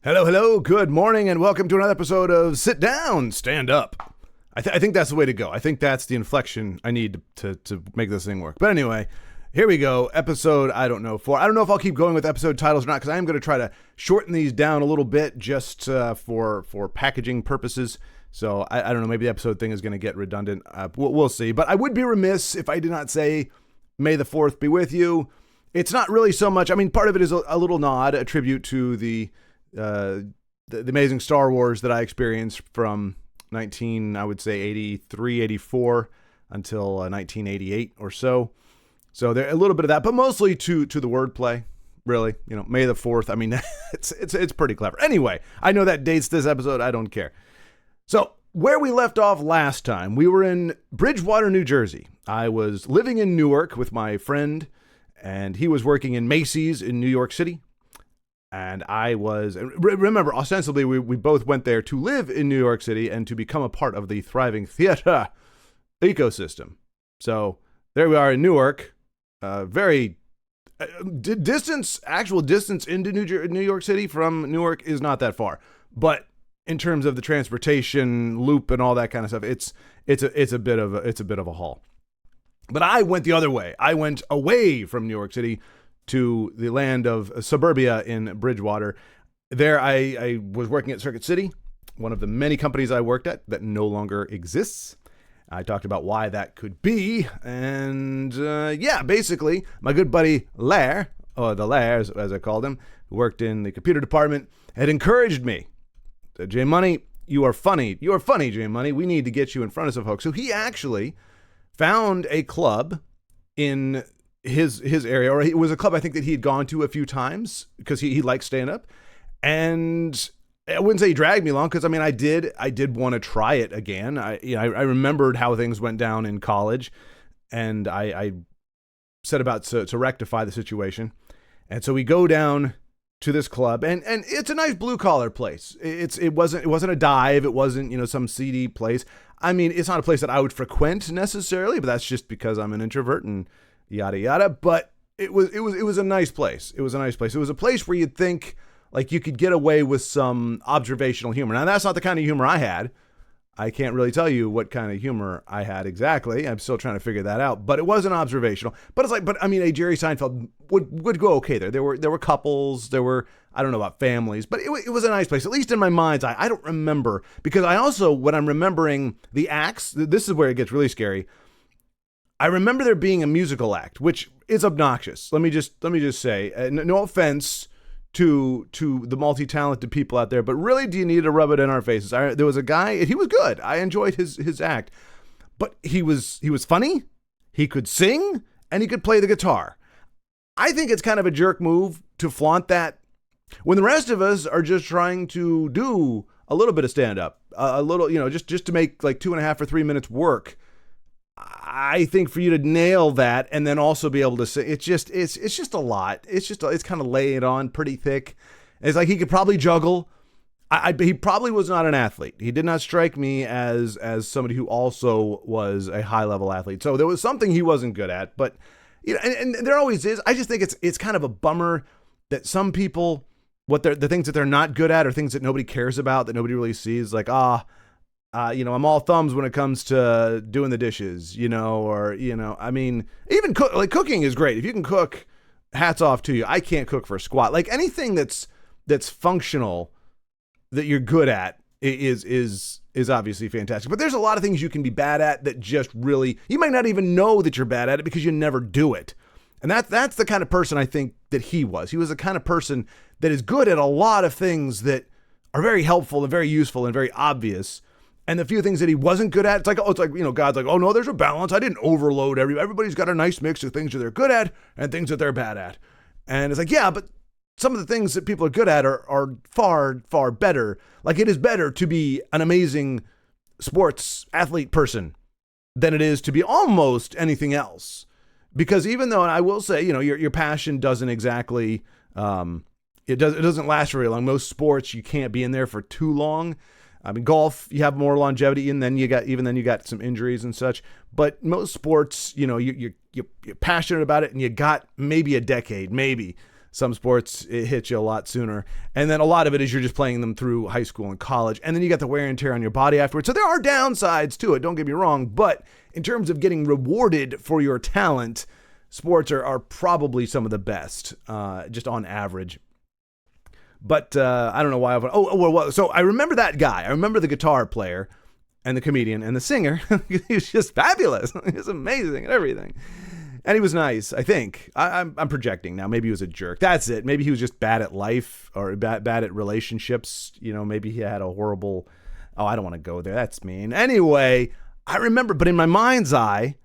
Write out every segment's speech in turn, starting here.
Hello, hello, good morning, and welcome to another episode of Sit Down, Stand Up. I think that's the way to go. I think that's the inflection I need to make this thing work. But anyway, here we go. Episode, I don't know if I'll keep going with episode titles or not, because I am going to try to shorten these down a little bit just for packaging purposes. So I don't know, maybe the episode thing is going to get redundant. We'll see. But I would be remiss if I did not say, May the 4th be with you. It's not really so much, I mean, part of it is a little nod, a tribute to the amazing Star Wars that I experienced from 83, 84 until 1988 or so. So there a little bit of that, but mostly to the wordplay, really. You know, May the 4th. I mean, it's pretty clever. Anyway, I know that dates this episode. I don't care. So where we left off last time, we were in Bridgewater, New Jersey. I was living in Newark with my friend, and he was working in Macy's in New York City. And I was, remember, ostensibly, we both went there to live in New York City and to become a part of the thriving theater ecosystem. So there we are in Newark, very actual distance into New York City from Newark is not that far. But in terms of the transportation loop and all that kind of stuff, it's a bit of a haul. But I went the other way. I went away from New York City to the land of suburbia in Bridgewater. There I was working at Circuit City, one of the many companies I worked at that no longer exists. I talked about why that could be. And basically, my good buddy Lair, or the Lair as I called him, who worked in the computer department, had encouraged me. Said, J Money, you are funny. You are funny, J Money. We need to get you in front of some folks. So he actually found a club in his area, or it was a club I think that he had gone to a few times because he liked stand-up. And I wouldn't say he dragged me along, because I mean I did want to try it again. I remembered how things went down in college, and I set about to rectify the situation. And so we go down to this club, and it's a nice blue collar place. It wasn't a dive, it wasn't some seedy place. I mean, it's not a place that I would frequent necessarily, but that's just because I'm an introvert and yada yada. But it was a nice place. It was a nice place. It was a place where you'd think like you could get away with some observational humor. Now that's not the kind of humor I had. I can't really tell you what kind of humor I had exactly. I'm still trying to figure that out. But it wasn't observational. But it's like, a Jerry Seinfeld would go okay there. There were couples. There were, I don't know about families, but it was a nice place. At least in my mind's eye. I don't remember, because I also, when I'm remembering the acts, this is where it gets really scary. I remember there being a musical act, which is obnoxious. Let me just say, no offense to the multi-talented people out there, but really, do you need to rub it in our faces? There was a guy, he was good. I enjoyed his act, but he was funny. He could sing and he could play the guitar. I think it's kind of a jerk move to flaunt that when the rest of us are just trying to do a little bit of stand-up, a little, just to make like 2.5 or 3 minutes work. I think for you to nail that and then also be able to say it's just a lot. It's kind of laying on pretty thick. It's like he could probably juggle. He probably was not an athlete. He did not strike me as somebody who also was a high level athlete. So there was something he wasn't good at. But and there always is. I just think it's kind of a bummer that some people, the things that they're not good at are things that nobody cares about, that nobody really sees. Like I'm all thumbs when it comes to doing the dishes, I mean, even cooking is great. If you can cook, hats off to you. I can't cook for a squat. Like anything that's functional that you're good at is obviously fantastic. But there's a lot of things you can be bad at that just really, you might not even know that you're bad at it because you never do it. And that's the kind of person I think that he was. He was the kind of person that is good at a lot of things that are very helpful and very useful and very obvious. And the few things that he wasn't good at, it's like God's like, oh no, there's a balance. I didn't overload everybody's got a nice mix of things that they're good at and things that they're bad at. And it's like, yeah, but some of the things that people are good at are far, far better. Like it is better to be an amazing sports athlete person than it is to be almost anything else. Because even though, and I will say, your passion doesn't exactly, it doesn't last very long. Most sports, you can't be in there for too long. I mean, golf, you have more longevity, and then you got some injuries and such. But most sports, you're passionate about it, and you got maybe a decade, maybe. Some sports, it hits you a lot sooner. And then a lot of it is you're just playing them through high school and college. And then you got the wear and tear on your body afterwards. So there are downsides to it, don't get me wrong. But in terms of getting rewarded for your talent, sports are probably some of the best, just on average. But I don't know why. So I remember that guy. I remember the guitar player and the comedian and the singer. He was just fabulous. He was amazing and everything. And he was nice, I think. I'm projecting now. Maybe he was a jerk. That's it. Maybe he was just bad at life or bad at relationships. You know, maybe he had a horrible... Oh, I don't want to go there. That's mean. Anyway, I remember, but in my mind's eye,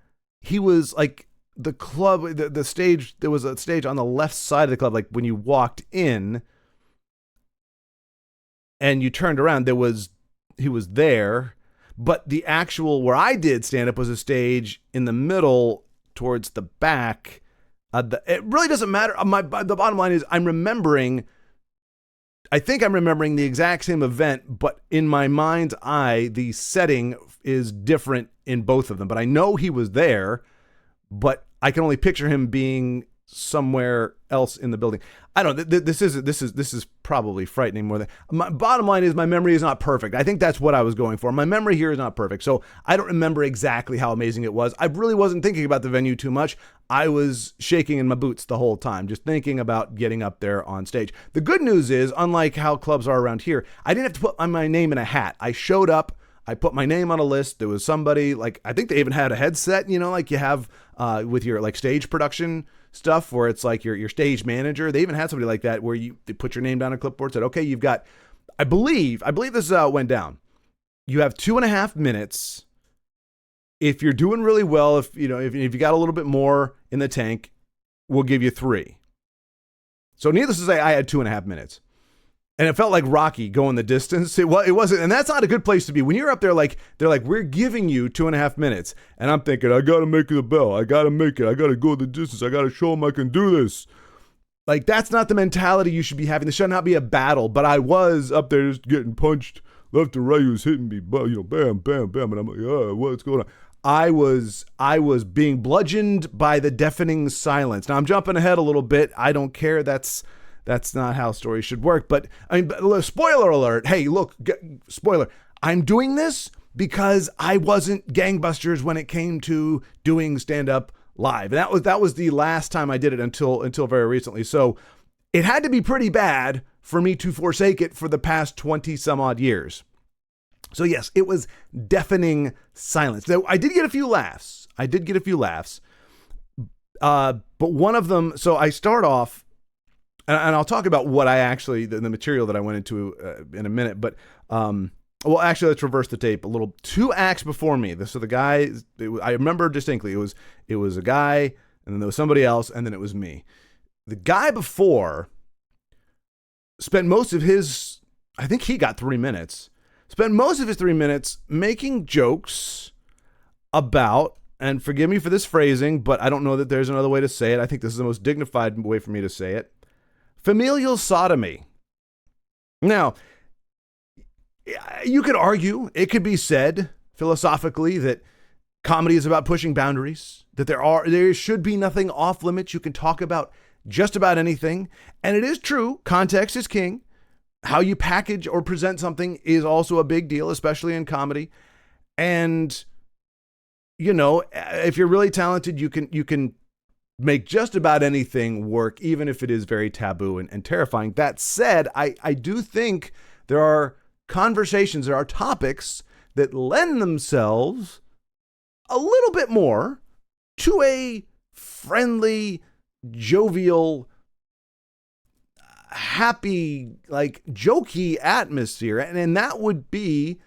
he was like the club, the stage. There was a stage on the left side of the club. Like when you walked in and you turned around, he was there. But the actual where I did stand up was a stage in the middle towards the back. It really doesn't matter. The bottom line is I think I'm remembering the exact same event, but in my mind's eye, the setting is different in both of them. But I know he was there, but I can only picture him being somewhere else in the building. I don't know. This is probably frightening more than my bottom line is my memory is not perfect. I think that's what I was going for. My memory here is not perfect. So I don't remember exactly how amazing it was. I really wasn't thinking about the venue too much. I was shaking in my boots the whole time, just thinking about getting up there on stage. The good news is, unlike how clubs are around here, I didn't have to put my name in a hat. I showed up. I put my name on a list. There was somebody, like, I think they even had a headset, you know, like you have with your like stage production stuff where it's like your stage manager. They even had somebody like that where they put your name down on a clipboard, said, okay, you've got, I believe this is how it went down. You have 2.5 minutes. If you're doing really well, if you got a little bit more in the tank, we'll give you 3. So needless to say, I had 2.5 minutes. And it felt like Rocky going the distance. It wasn't, and that's not a good place to be. When you're up there, like they're like, we're giving you 2.5 minutes, and I'm thinking, I gotta make the bell. I gotta make it. I gotta go the distance. I gotta show them I can do this. Like that's not the mentality you should be having. This should not be a battle. But I was up there just getting punched left and right. He was hitting me, but bam, bam, bam, and I'm like, oh, what's going on? I was being bludgeoned by the deafening silence. Now I'm jumping ahead a little bit. I don't care. That's not how stories should work. But I mean, spoiler alert. Hey, look, spoiler. I'm doing this because I wasn't gangbusters when it came to doing stand-up live. And that was the last time I did it until very recently. So it had to be pretty bad for me to forsake it for the past 20 some odd years. So yes, it was deafening silence. Now, I did get a few laughs. But one of them, so I start off, and I'll talk about what I actually, the material that I went into in a minute, but, well, actually, let's reverse the tape a little. 2 acts before me. So the guy, I remember distinctly, it was a guy, and then there was somebody else, and then it was me. The guy before spent most of his, I think he got 3 minutes, spent most of his 3 minutes making jokes about, and forgive me for this phrasing, but I don't know that there's another way to say it. I think this is the most dignified way for me to say it. Familial sodomy. Now, you could argue, it could be said philosophically that comedy is about pushing boundaries, that there should be nothing off limits. You can talk about just about anything. And it is true, context is king. How you package or present something is also a big deal, especially in comedy. And, if you're really talented, you can make just about anything work, even if it is very taboo and terrifying. That said, I do think there are conversations, there are topics that lend themselves a little bit more to a friendly, jovial, happy, like jokey atmosphere. And that would be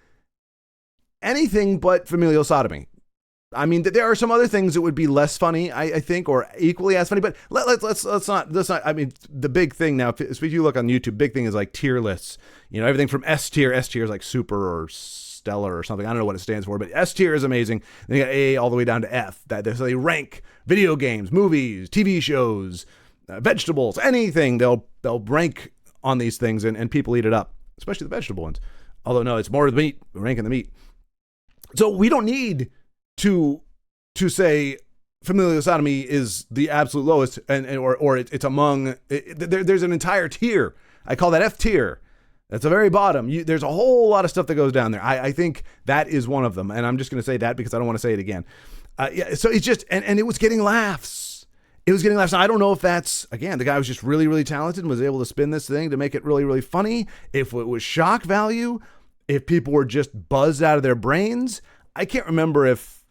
anything but familial sodomy. I mean, there are some other things that would be less funny, I think, or equally as funny, but let's not, I mean, the big thing now, if you look on YouTube, big thing is like tier lists, everything from S tier is like super or stellar or something. I don't know what it stands for, but S tier is amazing. Then you got A all the way down to F. So they rank video games, movies, TV shows, vegetables, anything. They'll rank on these things and people eat it up, especially the vegetable ones. Although no, it's more the meat, ranking the meat. So we don't need to say familial sodomy is the absolute lowest, or it's among. There's an entire tier. I call that F tier. That's the very bottom. There's a whole lot of stuff that goes down there. I think that is one of them, and I'm just going to say that because I don't want to say it again. Yeah. So it's just, and it was getting laughs. It was getting laughs. Now, I don't know if that's, again, the guy was just really, really talented and was able to spin this thing to make it really, really funny. If it was shock value, if people were just buzzed out of their brains. I can't remember if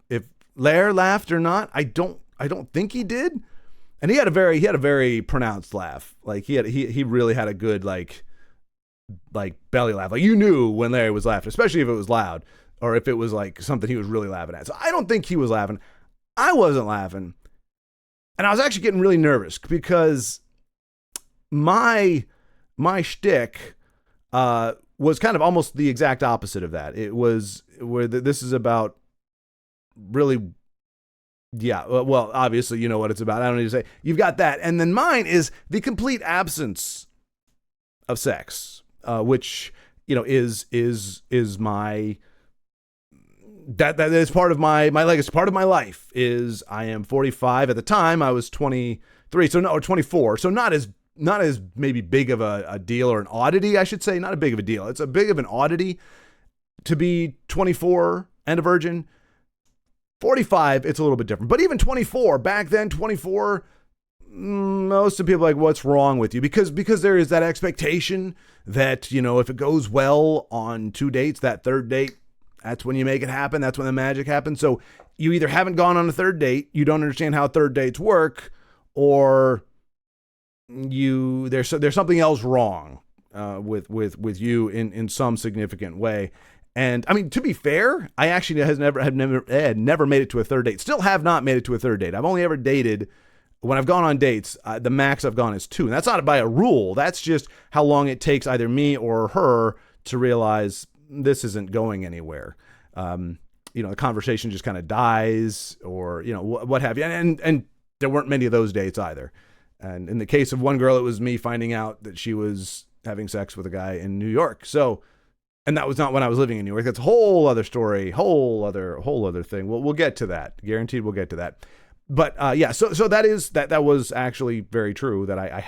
Lair laughed or not. I don't think he did. And he had a very pronounced laugh. Like he really had a good like belly laugh. Like you knew when Larry was laughing, especially if it was loud or if it was like something he was really laughing at. So I don't think he was laughing. I wasn't laughing. And I was actually getting really nervous because my shtick was kind of almost the exact opposite of that. It was where this is about really, yeah, well, obviously you know what it's about. I don't need to say. You've got that. And then mine is the complete absence of sex, which, you know, is my, that is part of my legacy. Part of my life is I am 45. At the time I was 23, or 24. So not as maybe big of a deal, or an oddity, I should say. Not a big of a deal. It's a big of an oddity to be 24 and a virgin. 45, it's a little bit different. But even 24, back then, 24, most of the people are like, what's wrong with you? Because there is that expectation that, you know, if it goes well on 2 dates, that third date, that's when you make it happen. That's when the magic happens. So you either haven't gone on a third date, you don't understand how third dates work, or there's something else wrong with you in some significant way. And I mean, to be fair, I actually had never made it to a third date. Still have not made it to a third date. I've only ever dated, when I've gone on dates, the max I've gone is 2. And that's not by a rule. That's just how long it takes either me or her to realize this isn't going anywhere. You know, the conversation just kind of dies, or, you know, what have you. And there weren't many of those dates either. And in the case of one girl, it was me finding out that she was having sex with a guy in New York. So, and that was not when I was living in New York. That's a whole other story, whole other thing. We'll get to that. Guaranteed we'll get to that. But yeah, so that was actually very true, that I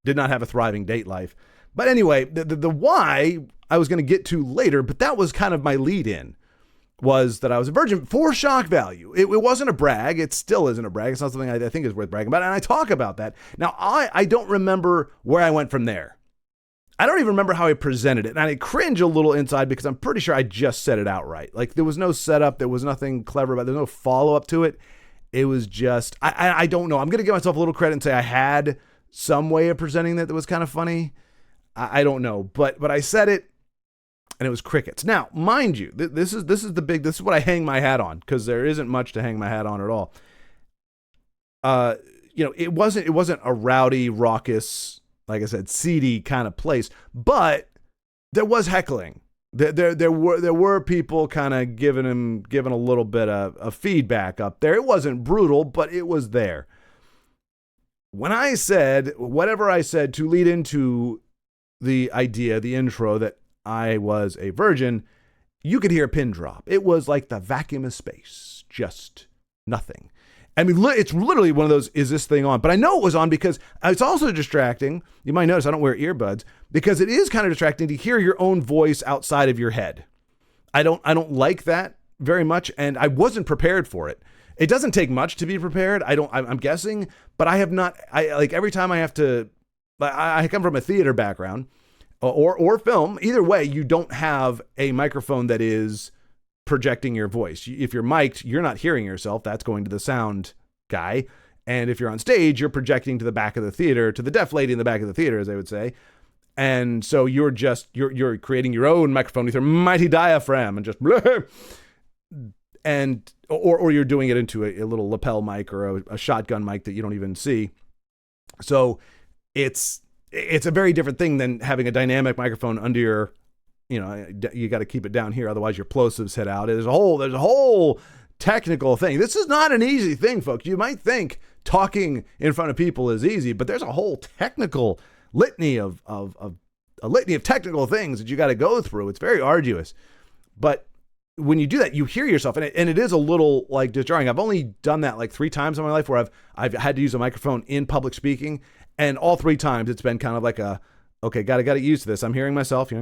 did not have a thriving date life. But anyway, the why I was going to get to later, but that was kind of my lead in, was that I was a virgin for shock value. It wasn't a brag. It still isn't a brag. It's not something I think is worth bragging about. And I talk about that. Now, I don't remember where I went from there. I don't even remember how I presented it. And I cringe a little inside because I'm pretty sure I just said it outright. Like, there was no setup. There was nothing clever about it. There's no follow-up to it. It was just, I don't know. I'm going to give myself a little credit and say I had some way of presenting that was kind of funny. I don't know. But I said it, and it was crickets. Now, mind you, this is what I hang my hat on, because there isn't much to hang my hat on at all. You know, it wasn't a rowdy, raucous, like I said, seedy kind of place, but there was heckling. There were people kind of giving a little bit of feedback up there. It wasn't brutal, but it was there. When I said whatever I said to lead into the idea, the intro, that I was a virgin, you could hear a pin drop. It was like the vacuum of space, just nothing. I mean, it's literally one of those, is this thing on? But I know it was on because it's also distracting. You might notice I don't wear earbuds, because it is kind of distracting to hear your own voice outside of your head. I don't like that very much, and I wasn't prepared for it. It doesn't take much to be prepared. I'm guessing, but I have not. Like every time I have to, I come from a theater background or film. Either way, you don't have a microphone that is projecting your voice. If you're mic'd, you're not hearing yourself. That's going to the sound guy. And if you're on stage, you're projecting to the back of the theater, to the deaf lady in the back of the theater, as they would say. And so you're you're creating your own microphone with your mighty diaphragm and just and or you're doing it into a little lapel mic or a shotgun mic that you don't even see. So it's a very different thing than having a dynamic microphone under your, you know, you got to keep it down here, otherwise your plosives hit out. There's a whole technical thing. This is not an easy thing, folks. You might think talking in front of people is easy, but there's a whole technical litany of technical things that you got to go through. It's very arduous. But when you do that, you hear yourself, and it is a little like disjarring. I've only done that like 3 times in my life where I've had to use a microphone in public speaking, and all 3 times it's been kind of like okay, gotta get used to this. I'm hearing myself a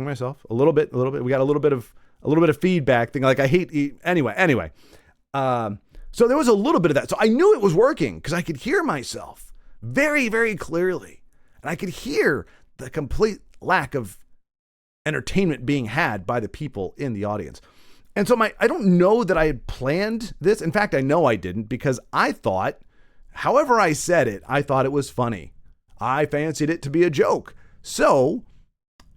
little bit. We got a little bit of feedback thing. Like I hate anyway. So there was a little bit of that. So I knew it was working because I could hear myself very, very clearly, and I could hear the complete lack of entertainment being had by the people in the audience. And so I don't know that I had planned this. In fact, I know I didn't, because I thought, however I said it, I thought it was funny. I fancied it to be a joke. So,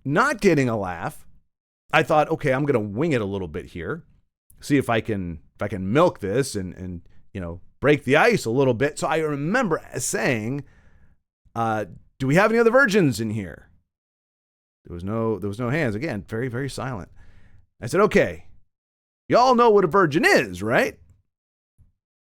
not getting a laugh, I thought, okay, I'm going to wing it a little bit here. See if I can milk this and break the ice a little bit. So I remember saying, do we have any other virgins in here? There was no hands. Again, very, very silent. I said, okay, y'all know what a virgin is, right?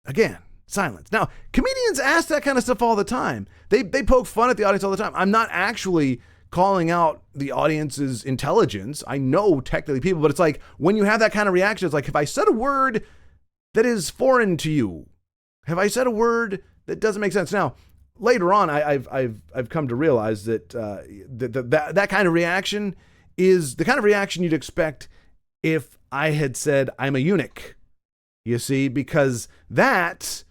Again, silence. Now, comedians ask that kind of stuff all the time. They poke fun at the audience all the time. I'm not actually calling out the audience's intelligence. I know technically people, but it's like when you have that kind of reaction, it's like, have I said a word that is foreign to you? Have I said a word that doesn't make sense? Now, later on, I've come to realize that that kind of reaction is the kind of reaction you'd expect if I had said I'm a eunuch. You see, because that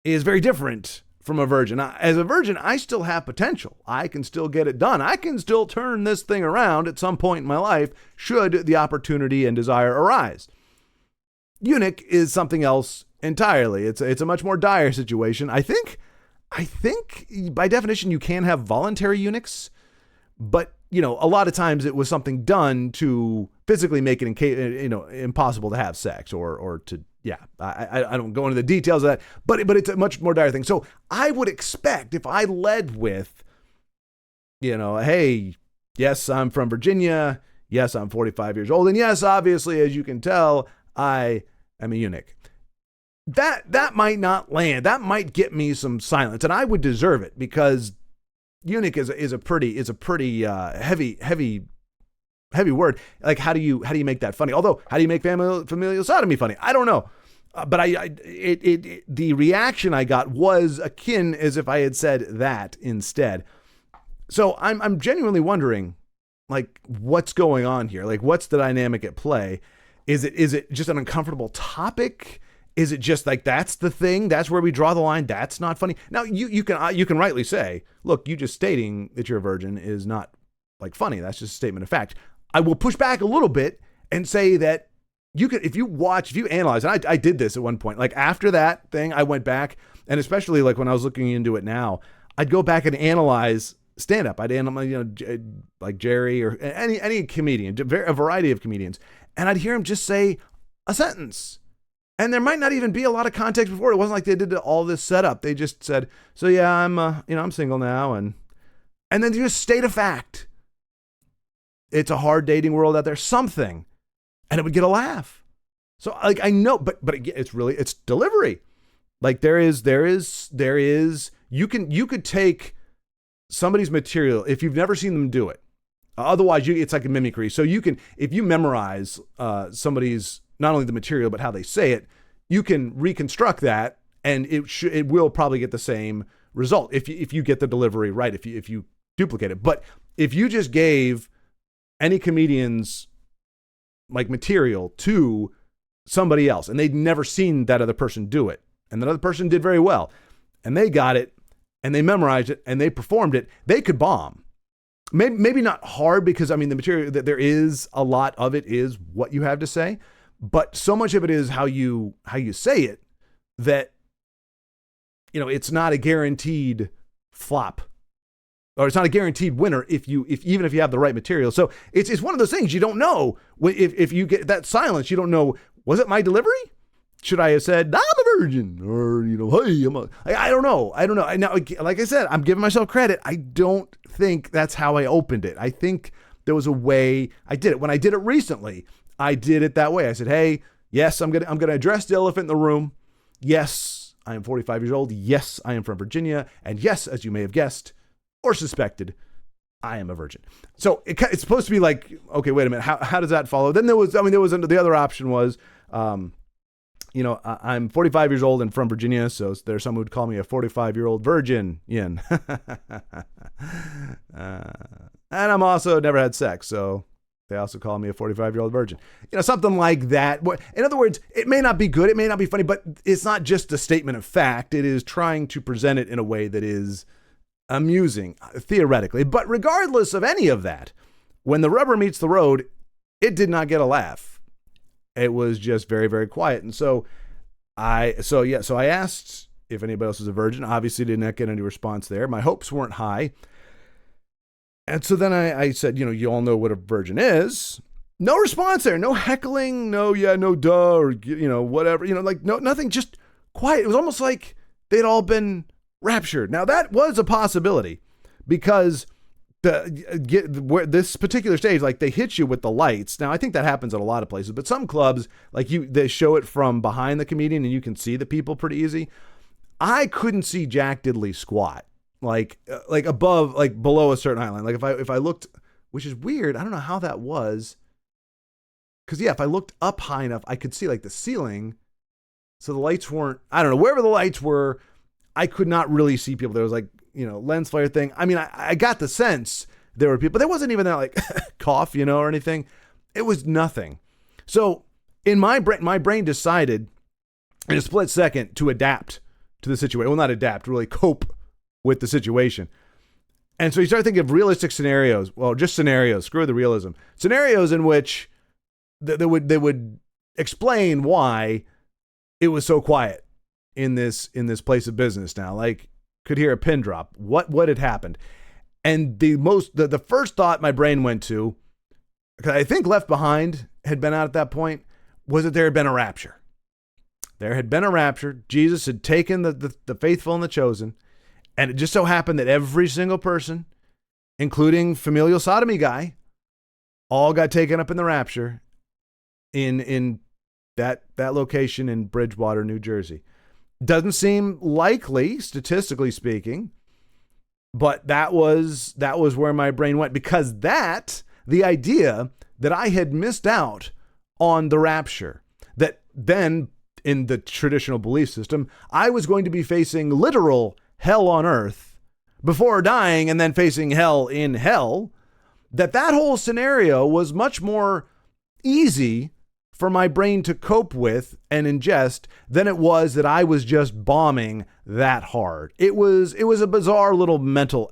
is very different from a virgin. As a virgin, I still have potential. I can still get it done. I can still turn this thing around at some point in my life, should the opportunity and desire arise. Eunuch is something else entirely. It's a much more dire situation. I think by definition you can have voluntary eunuchs, but a lot of times it was something done to physically make it impossible to have sex or to I don't go into the details of that, but it's a much more dire thing. So I would expect if I led with hey, yes, I'm from Virginia, yes, I'm 45 years old, and yes, obviously, as you can tell, I am a eunuch. That might not land. That might get me some silence, and I would deserve it, because eunuch is a pretty heavy word. Like, how do you make that funny? Although, how do you make familial sodomy funny? I don't know. But the reaction I got was akin as if I had said that instead. So I'm genuinely wondering, like, what's going on here? Like, what's the dynamic at play? Is it just an uncomfortable topic? Is it just like, that's the thing? That's where we draw the line. That's not funny. Now you can rightly say, look, you just stating that you're a virgin is not like funny. That's just a statement of fact. I will push back a little bit and say that you could, if you analyze, and I did this at one point, like after that thing, I went back, and especially like when I was looking into it now, I'd go back and analyze stand-up. I'd analyze, like Jerry or any comedian, a variety of comedians, and I'd hear him just say a sentence. And there might not even be a lot of context before. It wasn't like they did all this setup. They just said, so yeah, I'm single now. And then they just state a fact. It's a hard dating world out there, something. And it would get a laugh. So like, I know, but it's delivery. Like there is, you could take somebody's material if you've never seen them do it. Otherwise it's like a mimicry. So you can, if you memorize somebody's, not only the material, but how they say it, you can reconstruct that, and it will probably get the same result if you get the delivery right, if you duplicate it. But if you just gave any comedian's like material to somebody else and they'd never seen that other person do it, and that other person did very well, and they got it and they memorized it and they performed it, they could bomb. Maybe not hard, because I mean the material that there is, a lot of it is what you have to say. But so much of it is how you say it that, it's not a guaranteed flop, or it's not a guaranteed winner even if you have the right material. So it's one of those things you don't know. If you get that silence, you don't know, was it my delivery? Should I have said, I'm a virgin, or, hey, I don't know. Now, like I said, I'm giving myself credit. I don't think that's how I opened it. I think there was a way I did it. When I did it recently, I did it that way. I said, hey, yes, I'm going to address the elephant in the room. Yes, I am 45 years old. Yes, I am from Virginia. And yes, as you may have guessed or suspected, I am a virgin. So it's supposed to be like, okay, wait a minute. How does that follow? Then there was the other option was, I'm 45 years old and from Virginia, so there's some who would call me a 45-year-old virgin. And I'm also never had sex, so they also call me a 45-year-old virgin. Something like that. In other words, it may not be good, it may not be funny, but it's not just a statement of fact. It is trying to present it in a way that is amusing, theoretically. But regardless of any of that, when the rubber meets the road, it did not get a laugh. It was just very, very quiet. And so I asked if anybody else was a virgin. Obviously did not get any response there. My hopes weren't high. And so then I said, you all know what a virgin is. No response there. No heckling. No, yeah, no, duh, or, whatever. Nothing, just quiet. It was almost like they'd all been raptured. Now, that was a possibility because this particular stage, like they hit you with the lights. Now, I think that happens at a lot of places, but some clubs, they show it from behind the comedian and you can see the people pretty easy. I couldn't see Jack Diddley squat. Like above, like below a certain height line. Like if I looked, which is weird. I don't know how that was. Cause yeah, if I looked up high enough, I could see like the ceiling. So the lights weren't, I don't know, wherever the lights were, I could not really see people. There was like, lens flare thing. I mean, I got the sense there were people, but there wasn't even that like cough, or anything. It was nothing. So in my brain decided in a split second to adapt to the situation. Well, not adapt, really cope with the situation. And so you start thinking of realistic scenarios. Well, just scenarios, screw the realism. Scenarios in which they would explain why it was so quiet in this place of business now. Like, could hear a pin drop. What had happened? And the first thought my brain went to, because I think Left Behind had been out at that point, was that there had been a rapture. There had been a rapture. Jesus had taken the faithful and the chosen. And it just so happened that every single person, including familial sodomy guy, all got taken up in the rapture in that location in Bridgewater, New Jersey. Doesn't seem likely, statistically speaking, but that was where my brain went, because the idea that I had missed out on the rapture, that then in the traditional belief system, I was going to be facing literal hell on earth before dying and then facing hell in hell, that whole scenario was much more easy for my brain to cope with and ingest than it was that I was just bombing that hard. It was a bizarre little mental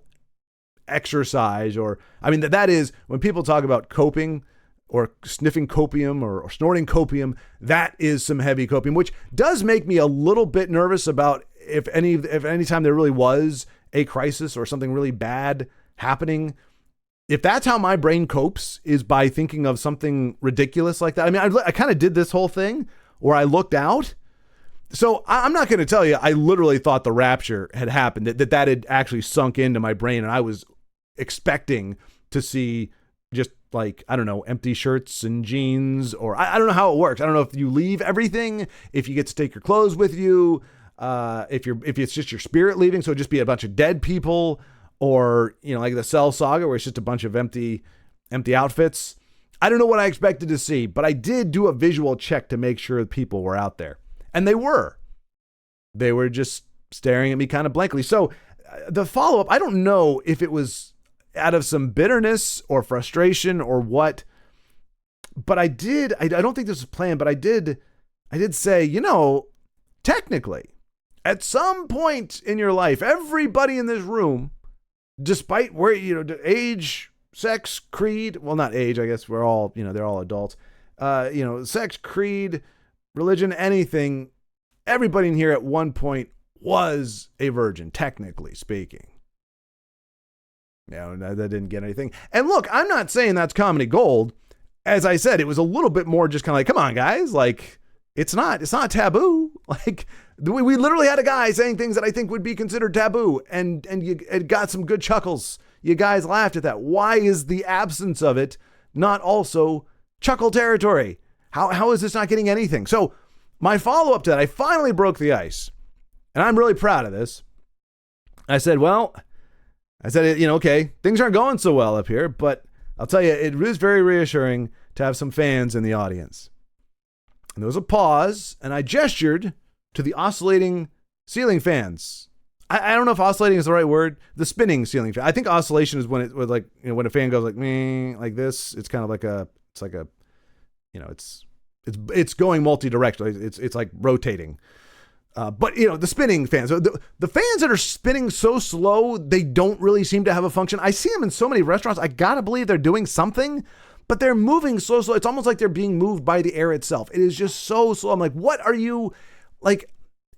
exercise, or, I mean, that is when people talk about coping or sniffing copium or snorting copium, that is some heavy copium, which does make me a little bit nervous about if any time there really was a crisis or something really bad happening. If that's how my brain copes, is by thinking of something ridiculous like that. I mean, I kind of did this whole thing where I looked out. So I'm not going to tell you, I literally thought the rapture had happened, that had actually sunk into my brain. And I was expecting to see just like, I don't know, empty shirts and jeans, or I don't know how it works. I don't know if you leave everything, if you get to take your clothes with you, if it's just your spirit leaving. So it'd just be a bunch of dead people, or, like the Cell Saga, where it's just a bunch of empty outfits. I don't know what I expected to see, but I did do a visual check to make sure people were out there. And they were. They were just staring at me kind of blankly. So the follow-up, I don't know if it was out of some bitterness or frustration or what, but I don't think this was planned, but I did say, technically, at some point in your life, everybody in this room, despite where, age, sex, creed, well, not age, I guess we're all, they're all adults, sex, creed, religion, anything, everybody in here at one point was a virgin, technically speaking. That didn't get anything. And look, I'm not saying that's comedy gold. As I said, it was a little bit more just kind of like, come on, guys, like, it's not taboo. Like, we literally had a guy saying things that I think would be considered taboo, and it got some good chuckles. You guys laughed at that. Why is the absence of it not also chuckle territory? How is this not getting anything? So my follow-up to that, I finally broke the ice, and I'm really proud of this. I said, well, I said, okay, things aren't going so well up here, but I'll tell you, it is very reassuring to have some fans in the audience. And there was a pause, and I gestured to the oscillating ceiling fans. I don't know if oscillating is the right word. The spinning ceiling fan. I think oscillation is when it was like, when a fan goes like me, like this. It's kind of like it's going multi-directional. It's like rotating. But the spinning fans, the fans that are spinning so slow, they don't really seem to have a function. I see them in so many restaurants. I gotta believe they're doing something, but they're moving so slow. It's almost like they're being moved by the air itself. It is just so slow. I'm like, what are you like?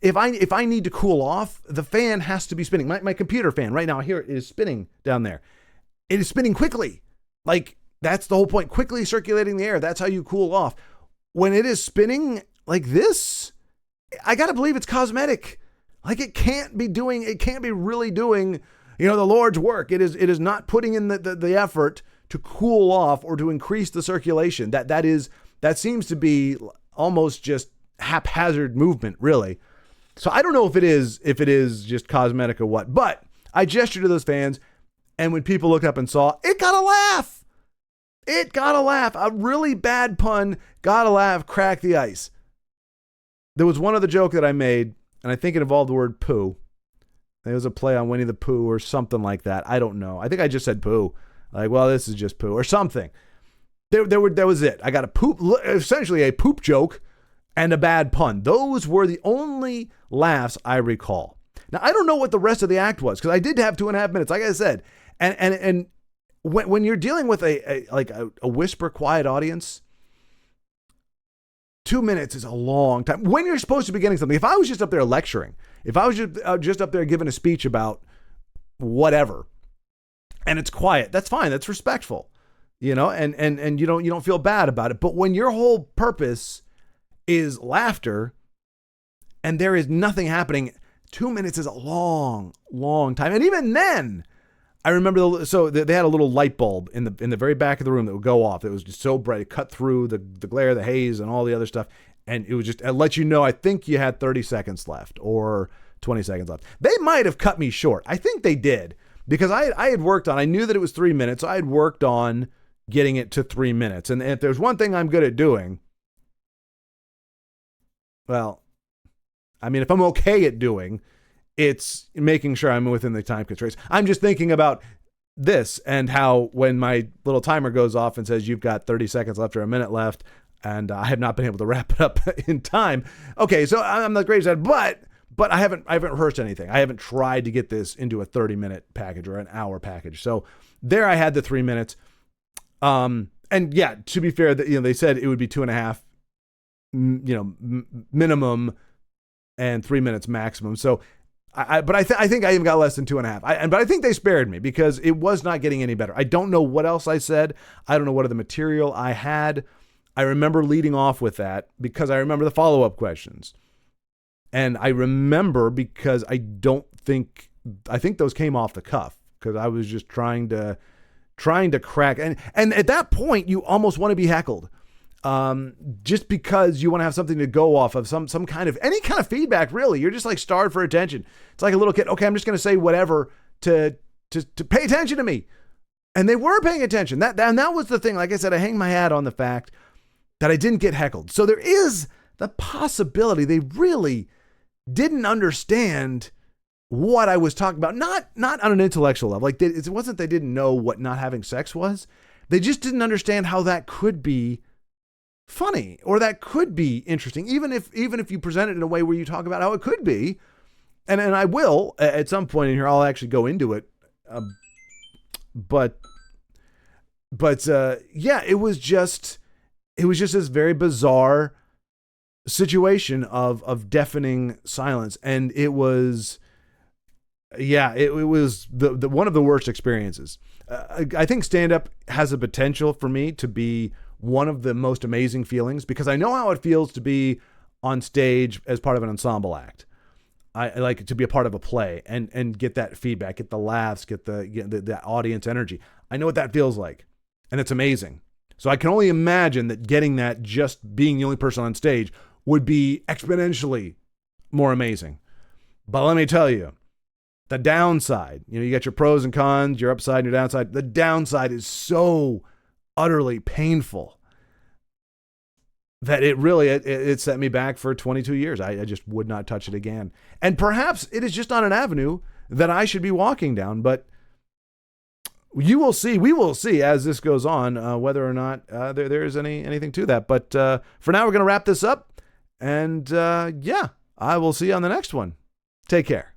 If I need to cool off, the fan has to be spinning. My computer fan right now here is spinning down there. It is spinning quickly. Like, that's the whole point. Quickly circulating the air. That's how you cool off. When it is spinning like this, I got to believe it's cosmetic. Like, it can't be really doing, the Lord's work. It is not putting in the effort to cool off or to increase the circulation. That seems to be almost just haphazard movement, really. So I don't know if it is just cosmetic or what, but I gestured to those fans, and when people looked up and saw, it got a laugh. It got a laugh. A really bad pun got a laugh, cracked the ice. There was one other joke that I made, and I think it involved the word poo. There was a play on Winnie the Pooh or something like that. I don't know. I think I just said poo. Like, well, this is just poo or something. There was it. I got essentially a poop joke and a bad pun. Those were the only laughs I recall. Now, I don't know what the rest of the act was, because I did have 2.5 minutes, like I said. And when you're dealing with a whisper quiet audience, 2 minutes is a long time. When you're supposed to be getting something, if I was just up there lecturing, if I was just up there giving a speech about whatever, and it's quiet, that's fine. That's respectful, and you don't feel bad about it. But when your whole purpose is laughter and there is nothing happening, 2 minutes is a long, long time. And even then, I remember they had a little light bulb in the very back of the room that would go off. It was just so bright. It cut through the glare, the haze, and all the other stuff. And it was just, it let you know, I think you had 30 seconds left or 20 seconds left. They might have cut me short. I think they did, because I had worked on, I knew that it was 3 minutes. So I had worked on getting it to 3 minutes. And if there's one thing I'm good at doing, well, I mean, if I'm okay at doing, it's making sure I'm within the time constraints. I'm just thinking about this and how when my little timer goes off and says you've got 30 seconds left or a minute left, and I have not been able to wrap it up in time. Okay, so I'm the greatest at it, but I haven't rehearsed anything. I haven't tried to get this into a 30-minute package or an hour package. So there I had the 3 minutes. And yeah, to be fair, they said it would be 2.5, minimum, and 3 minutes maximum. So I think I even got less than 2.5. But I think they spared me because it was not getting any better. I don't know what else I said. I don't know what other material I had. I remember leading off with that because I remember the follow-up questions. And I remember because I think those came off the cuff because I was just trying to crack. And at that point, you almost want to be heckled. Just because you want to have something to go off of, some kind of, any kind of feedback, really. You're just like starved for attention. It's like a little kid. Okay, I'm just going to say whatever to pay attention to me. And they were paying attention. That was the thing. Like I said, I hang my hat on the fact that I didn't get heckled. So there is the possibility they really didn't understand what I was talking about. Not on an intellectual level. Like it wasn't they didn't know what not having sex was. They just didn't understand how that could be funny or that could be interesting, even if you present it in a way where you talk about how it could be, and I will at some point in here. I'll actually go into it, but yeah, it was just this very bizarre situation of deafening silence, and it was the one of the worst experiences. I think stand-up has a potential for me to be one of the most amazing feelings because I know how it feels to be on stage as part of an ensemble act. I like it to be a part of a play and get that feedback, get the laughs, get the audience energy. I know what that feels like, and it's amazing. So I can only imagine that getting that just being the only person on stage would be exponentially more amazing. But let me tell you, The downside, you got your pros and cons, your upside and your downside. The downside is so utterly painful that it set me back for 22 years. I just would not touch it again. And perhaps it is just not an avenue that I should be walking down, but we will see as this goes on, whether or not there is anything to that. But for now, we're going to wrap this up. And I will see you on the next one. Take care.